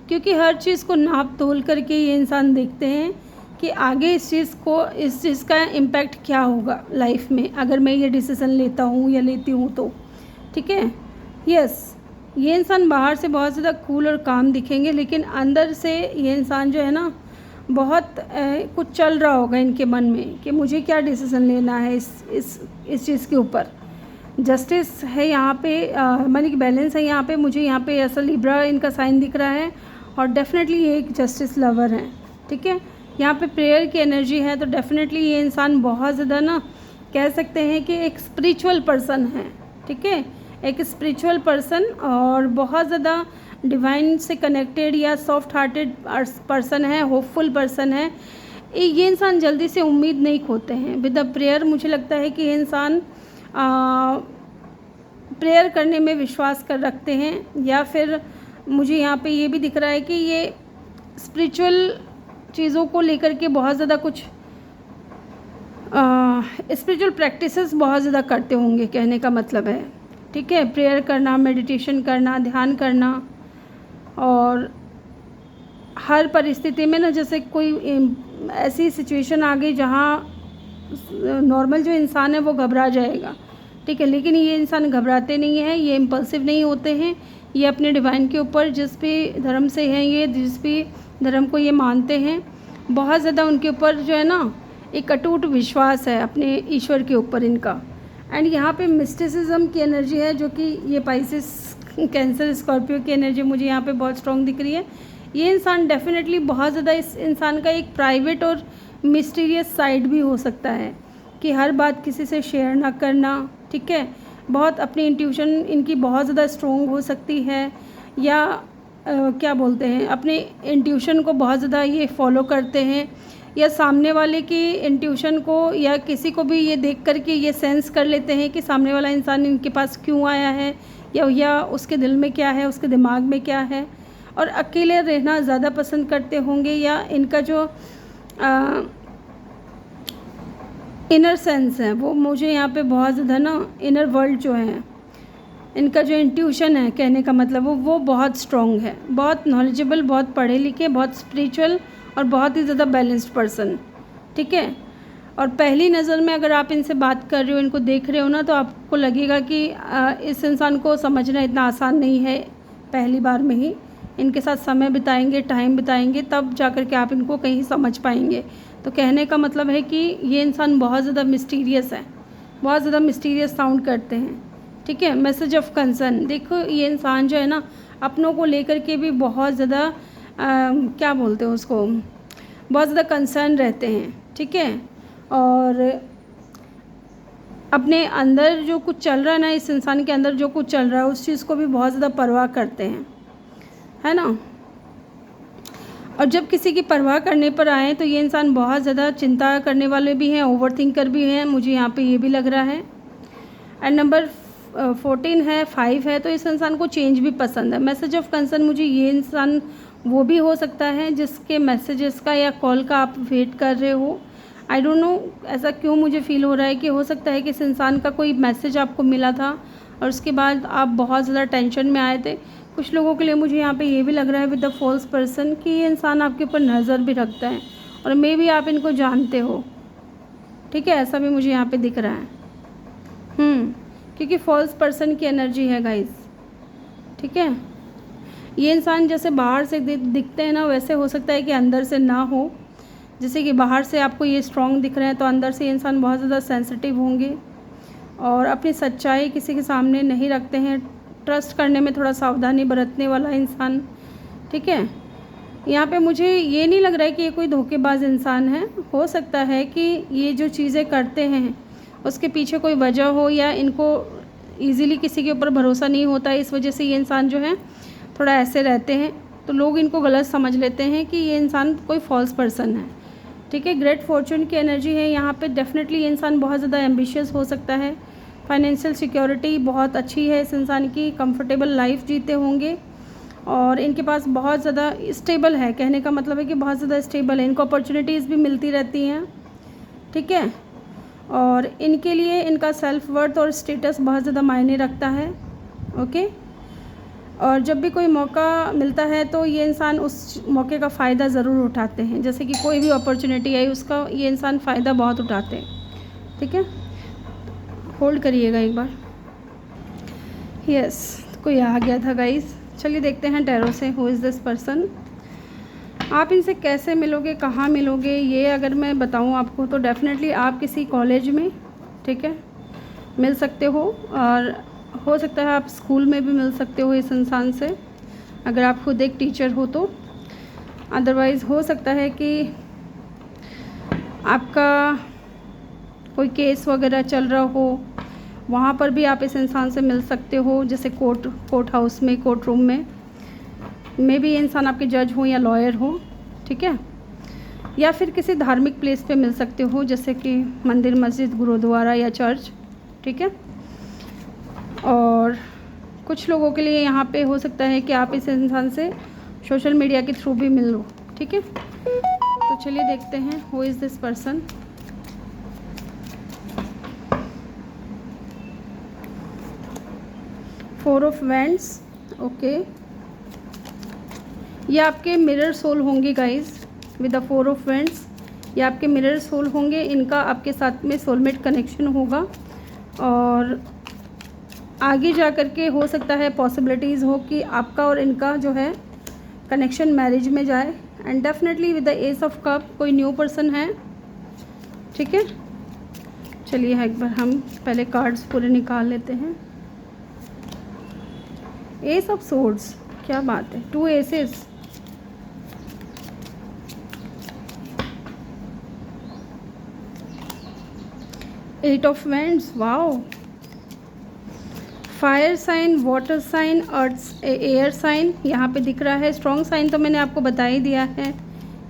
क्योंकि हर चीज़ को नाप तोल करके ये इंसान देखते हैं कि आगे इस चीज़ का इम्पैक्ट क्या होगा लाइफ में अगर मैं ये डिसीज़न लेता हूँ या लेती हूँ तो। ठीक है, यस, ये इंसान बाहर से बहुत ज़्यादा कूल और काम दिखेंगे, लेकिन अंदर से ये इंसान जो है ना बहुत कुछ चल रहा होगा इनके मन में कि मुझे क्या डिसीज़न लेना है इस चीज़ के ऊपर। जस्टिस है यहाँ पे, मानी कि बैलेंस है यहाँ पे, मुझे यहाँ पे ऐसा लिब्रा इनका साइन दिख रहा है और डेफिनेटली ये एक जस्टिस लवर है। ठीक है, यहाँ पे प्रेयर की एनर्जी है, तो डेफिनेटली ये इंसान बहुत ज़्यादा ना कह सकते हैं कि एक स्पिरिचुअल पर्सन है। ठीक है, एक स्पिरिचुअल पर्सन और बहुत ज़्यादा डिवाइन से कनेक्टेड या सॉफ्ट हार्टेड पर्सन है, होपफुल पर्सन है। ये इंसान जल्दी से उम्मीद नहीं खोते हैं। विद द प्रेयर मुझे लगता है कि ये इंसान प्रेयर करने में विश्वास कर रखते हैं, या फिर मुझे यहाँ पे ये भी दिख रहा है कि ये स्पिरिचुअल चीज़ों को लेकर के बहुत ज़्यादा कुछ स्पिरिचुअल प्रैक्टिसेस बहुत ज़्यादा करते होंगे, कहने का मतलब है। ठीक है, प्रेयर करना, मेडिटेशन करना, ध्यान करना, और हर परिस्थिति में ना, जैसे कोई ऐसी सिचुएशन आ गई जहाँ नॉर्मल जो इंसान है वो घबरा जाएगा। ठीक है, लेकिन ये इंसान घबराते नहीं हैं, ये इम्पल्सिव नहीं होते हैं। ये अपने डिवाइन के ऊपर, जिस भी धर्म से हैं ये, जिस भी धर्म को ये मानते हैं, बहुत ज़्यादा उनके ऊपर जो है ना एक अटूट विश्वास है अपने ईश्वर के ऊपर इनका। एंड यहाँ पे मिस्टिसिज्म की एनर्जी है, जो कि ये पाइसेस, कैंसर, स्कॉर्पियो की एनर्जी मुझे यहाँ पे बहुत स्ट्रॉन्ग दिख रही है। ये इंसान डेफिनेटली बहुत ज़्यादा, इस इंसान का एक प्राइवेट और मिस्टीरियस साइड भी हो सकता है कि हर बात किसी से शेयर ना करना, ठीक है। बहुत अपनी इंट्यूशन इनकी बहुत ज़्यादा स्ट्रॉन्ग हो सकती है, या क्या बोलते हैं, अपने इंट्यूशन को बहुत ज़्यादा ये फॉलो करते हैं, या सामने वाले की इंट्यूशन को या किसी को भी ये देख कर के ये सेंस कर लेते हैं कि सामने वाला इंसान इनके पास क्यों आया है, या उसके दिल में क्या है, उसके दिमाग में क्या है। और अकेले रहना ज़्यादा पसंद करते होंगे, या इनका जो इनर सेंस है वो मुझे यहाँ पे बहुत ज़्यादा ना, इनर वर्ल्ड जो है, इनका जो इंट्यूशन है, कहने का मतलब वो बहुत स्ट्रॉन्ग है, बहुत नॉलेजेबल, बहुत पढ़े लिखे, बहुत स्पिरिचुअल और बहुत ही ज़्यादा बैलेंस्ड पर्सन, ठीक है। और पहली नज़र में अगर आप इनसे बात कर रहे हो, इनको देख रहे हो ना, तो आपको लगेगा कि इस इंसान को समझना इतना आसान नहीं है। पहली बार में ही इनके साथ समय बिताएंगे, टाइम बिताएंगे, तब जाकर के आप इनको कहीं समझ पाएंगे। तो कहने का मतलब है कि ये इंसान बहुत ज़्यादा मिस्टीरियस है, बहुत ज़्यादा मिस्टीरियस साउंड करते हैं, ठीक है। मैसेज ऑफ कंसर्न, देखो ये इंसान जो है ना, अपनों को लेकर के भी बहुत ज़्यादा क्या बोलते हैं उसको, बहुत ज़्यादा कंसर्न रहते हैं, ठीक है। और अपने अंदर जो कुछ चल रहा है ना, इस इंसान के अंदर जो कुछ चल रहा है, उस चीज़ को भी बहुत ज़्यादा परवाह करते हैं, है ना। और जब किसी की परवाह करने पर आए तो ये इंसान बहुत ज़्यादा चिंता करने वाले भी हैं, ओवर थिंकर भी हैं, मुझे यहाँ पे ये भी लग रहा है। एंड नंबर 14 है, 5 है, तो इस इंसान को चेंज भी पसंद है। मैसेज ऑफ कंसर्न, मुझे ये इंसान वो भी हो सकता है जिसके मैसेजेस का या कॉल का आप वेट कर रहे हो। आई डोंट नो, ऐसा क्यों मुझे फील हो रहा है कि हो सकता है कि इस इंसान का कोई मैसेज आपको मिला था और उसके बाद आप बहुत ज़्यादा टेंशन में आए थे। कुछ लोगों के लिए मुझे यहाँ पे ये भी लग रहा है विद द फॉल्स पर्सन कि ये इंसान आपके ऊपर नज़र भी रखता है और मे भी आप इनको जानते हो, ठीक है, ऐसा भी मुझे यहाँ पे दिख रहा है। क्योंकि फॉल्स पर्सन की एनर्जी है गाइस, ठीक है। ये इंसान जैसे बाहर से दिखते हैं ना, वैसे हो सकता है कि अंदर से ना हो। जैसे कि बाहर से आपको ये स्ट्रॉन्ग दिख रहे हैं, तो अंदर से ये इंसान बहुत ज़्यादा सेंसिटिव होंगे और अपनी सच्चाई किसी के सामने नहीं रखते हैं। ट्रस्ट करने में थोड़ा सावधानी बरतने वाला इंसान, ठीक है। यहाँ पे मुझे ये नहीं लग रहा है कि ये कोई धोखेबाज इंसान है। हो सकता है कि ये जो चीज़ें करते हैं उसके पीछे कोई वजह हो, या इनको ईज़िली किसी के ऊपर भरोसा नहीं होता है, इस वजह से ये इंसान जो है थोड़ा ऐसे रहते हैं, तो लोग इनको गलत समझ लेते हैं कि ये इंसान कोई फॉल्स पर्सन है, ठीक है। ग्रेट फॉर्चून की एनर्जी है यहाँ पे। डेफिनेटली ये इंसान बहुत ज़्यादा एम्बिशियस हो सकता है। फाइनेंशियल सिक्योरिटी बहुत अच्छी है इस इंसान की, कंफर्टेबल लाइफ जीते होंगे और इनके पास बहुत ज़्यादा स्टेबल है। कहने का मतलब है कि बहुत ज़्यादा स्टेबल है, इनको अपॉर्चुनिटीज़ भी मिलती रहती हैं, ठीक है। और इनके लिए इनका सेल्फ वर्थ और स्टेटस बहुत ज़्यादा मायने रखता है, ओके। और जब भी कोई मौका मिलता है तो ये इंसान उस मौके का फ़ायदा ज़रूर उठाते हैं। जैसे कि कोई भी अपॉर्चुनिटी आई, उसका ये इंसान फ़ायदा बहुत उठाते हैं, ठीक है। होल्ड करिएगा एक बार। यस, कोई आ गया था गाइस। चलिए देखते हैं टैरो से, हु इज़ दिस पर्सन। आप इनसे कैसे मिलोगे, कहाँ मिलोगे, ये अगर मैं बताऊँ आपको तो डेफिनेटली आप किसी कॉलेज में, ठीक है, मिल सकते हो। और हो सकता है आप स्कूल में भी मिल सकते हो इस इंसान से, अगर आप खुद एक टीचर हो तो। अदरवाइज़ हो सकता है कि आपका कोई केस वगैरह चल रहा हो, वहाँ पर भी आप इस इंसान से मिल सकते हो। जैसे कोर्ट हाउस में, कोर्ट रूम में भी ये इंसान आपके जज हो या लॉयर हो, ठीक है। या फिर किसी धार्मिक प्लेस पे मिल सकते हो, जैसे कि मंदिर, मस्जिद, गुरुद्वारा या चर्च, ठीक है। और कुछ लोगों के लिए यहाँ पे हो सकता है कि आप इस इंसान से सोशल मीडिया के थ्रू भी मिल लो, ठीक है। तो चलिए देखते हैं who is this person. Four of wands, okay. ये आपके मिरर सोल होंगे guys with the 4 of wands. ये आपके मिरर सोल होंगे, इनका आपके साथ में सोलमेट कनेक्शन होगा और आगे जा कर के हो सकता है पॉसिबिलिटीज़ हो कि आपका और इनका जो है कनेक्शन मैरिज में जाए। And definitely with the S of cup कोई न्यू पर्सन है, ठीक है। चलिए एक बार हम पहले कार्ड्स पूरे निकाल लेते हैं। एस ऑफ सोर्ड्स, क्या बात है, 2 aces, eight of wands, wow, fire sign, water sign, earth air sign यहाँ पे दिख रहा है। स्ट्रॉन्ग साइन तो मैंने आपको बता ही दिया है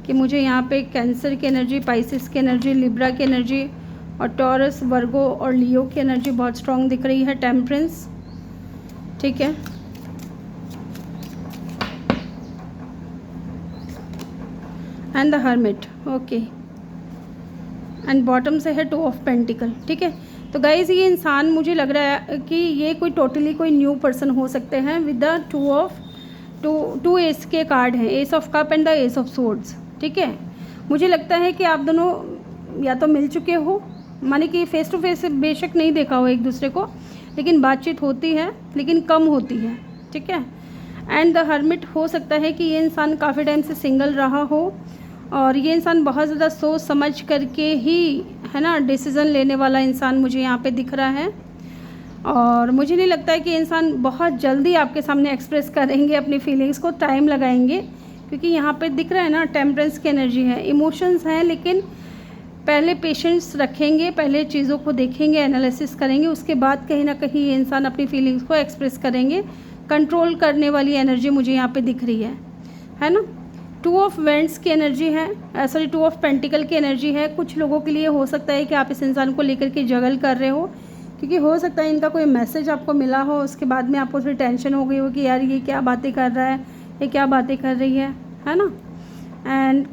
कि मुझे यहाँ पे कैंसर की एनर्जी, पाइसिस की एनर्जी, लिब्रा की एनर्जी और टॉरस, वर्गो और लियो की एनर्जी बहुत स्ट्रॉन्ग दिख रही है। टेम्परेंस, ठीक है, and the hermit, okay, and bottom से है 2 ऑफ पेंटिकल, ठीक है। तो गाइज़ ये इंसान मुझे लग रहा है कि ये कोई टोटली कोई न्यू पर्सन हो सकते हैं विद द 2 एस के कार्ड हैं, S of cup and the S of swords, ठीक है। मुझे लगता है कि आप दोनों या तो मिल चुके हो, माने कि फेस टू फेस बेशक नहीं देखा हो एक दूसरे को, लेकिन बातचीत होती है, लेकिन कम होती है, ठीक है। एंड द हर्मिट, हो सकता है कि ये इंसान काफ़ी टाइम से सिंगल रहा हो और ये इंसान बहुत ज़्यादा सोच समझ करके ही, है ना, डिसीज़न लेने वाला इंसान मुझे यहाँ पे दिख रहा है। और मुझे नहीं लगता है कि इंसान बहुत जल्दी आपके सामने एक्सप्रेस करेंगे अपनी फीलिंग्स को, टाइम लगाएंगे, क्योंकि यहाँ पे दिख रहा है ना टेम्परेंस की एनर्जी है, इमोशंस हैं, लेकिन पहले पेशेंस रखेंगे, पहले चीज़ों को देखेंगे, एनालिसिस करेंगे, उसके बाद कहीं ना कहीं ये इंसान अपनी फीलिंग्स को एक्सप्रेस करेंगे। कंट्रोल करने वाली एनर्जी मुझे यहाँ पे दिख रही है ना। 2 ऑफ वेंड्स की एनर्जी है, 2 ऑफ पेंटिकल की एनर्जी है। कुछ लोगों के लिए हो सकता है कि आप इस इंसान को लेकर के जगल कर रहे हो, क्योंकि हो सकता है इनका कोई मैसेज आपको मिला हो, उसके बाद में आपको थोड़ी टेंशन हो गई हो कि यार ये क्या बातें कर रहा है, ये क्या बातें कर रही है ना। एंड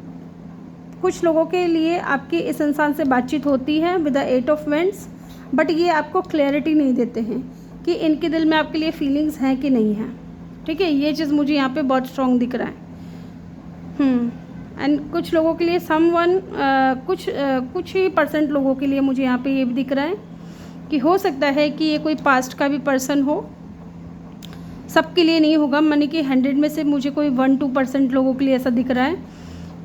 कुछ लोगों के लिए आपकी इस इंसान से बातचीत होती है with the 8 of vends, but ये आपको क्लैरिटी नहीं देते हैं कि इनके दिल में आपके लिए फीलिंग्स हैं कि नहीं हैं, ठीक है। ये चीज़ मुझे यहाँ पे बहुत स्ट्रॉन्ग दिख रहा है। एंड कुछ लोगों के लिए समवन, कुछ ही % लोगों के लिए मुझे यहाँ पे ये भी दिख रहा है कि हो सकता है कि ये कोई पास्ट का भी पर्सन हो, सबके लिए नहीं होगा, माने कि 100 में से मुझे कोई 1-2% लोगों के लिए ऐसा दिख रहा है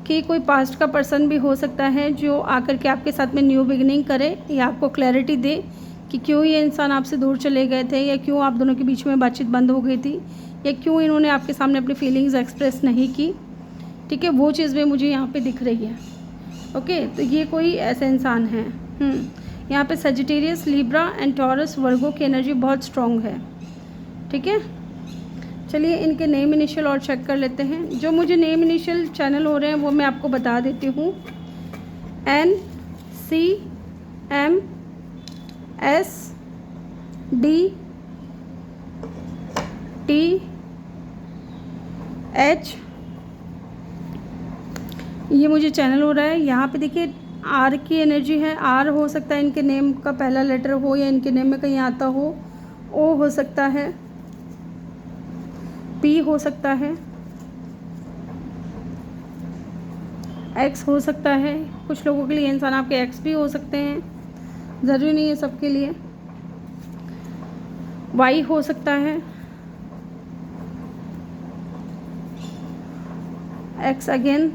कि कोई पास्ट का पर्सन भी हो सकता है जो आकर के आपके साथ में न्यू बिगिनिंग करे या आपको क्लैरिटी दे कि क्यों ये इंसान आपसे दूर चले गए थे, या क्यों आप दोनों के बीच में बातचीत बंद हो गई थी, या क्यों इन्होंने आपके सामने अपनी फीलिंग्स एक्सप्रेस नहीं की, ठीक है। वो चीज़ भी मुझे यहाँ पे दिख रही है। ओके, तो ये कोई ऐसा इंसान है। यहाँ पे सजिटेरियस, लिब्रा एंड टॉरस, वर्गो की एनर्जी बहुत स्ट्रॉन्ग है, ठीक है। चलिए इनके नेम इनिशियल और चेक कर लेते हैं। जो मुझे नेम इनिशियल चैनल हो रहे हैं वो मैं आपको बता देती हूँ। NCMSDTH, ये मुझे चैनल हो रहा है। यहाँ पे देखिए आर की एनर्जी है, आर हो सकता है इनके नेम का पहला लेटर हो या इनके नेम में कहीं आता हो, ओ हो सकता है, पी हो सकता है, एक्स हो सकता है। कुछ लोगों के लिए इंसान आपके एक्स भी हो सकते हैं, ज़रूरी नहीं है सबके लिए। वाई हो सकता है, एक्स अगेन,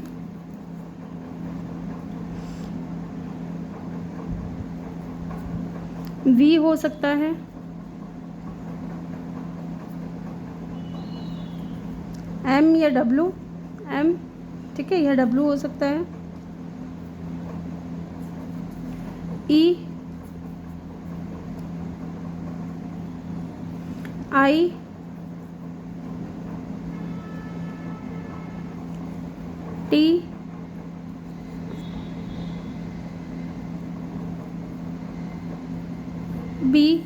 वी हो सकता है, एम या डब्लू, एम, ठीक है, यह डब्लू हो सकता है, ई, आई, टी, बी,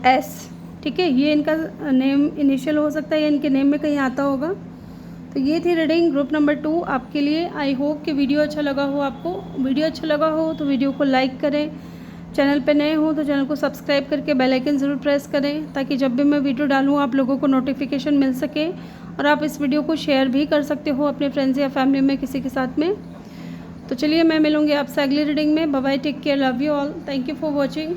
एस, ठीक है। ये इनका नेम इनिशियल हो सकता है या इनके नेम में कहीं आता होगा। तो ये थी रीडिंग ग्रुप नंबर 2 आपके लिए। आई होप कि वीडियो अच्छा लगा हो आपको। वीडियो अच्छा लगा हो तो वीडियो को लाइक करें, चैनल पे नए हो तो चैनल को सब्सक्राइब करके बेल आइकन ज़रूर प्रेस करें, ताकि जब भी मैं वीडियो डालूँ आप लोगों को नोटिफिकेशन मिल सके। और आप इस वीडियो को शेयर भी कर सकते हो अपने फ्रेंड्स या फैमिली में किसी के साथ में। तो चलिए मैं मिलूँगी आपसे अगली रीडिंग में। Bye bye, take care, love you all, thank you for watching.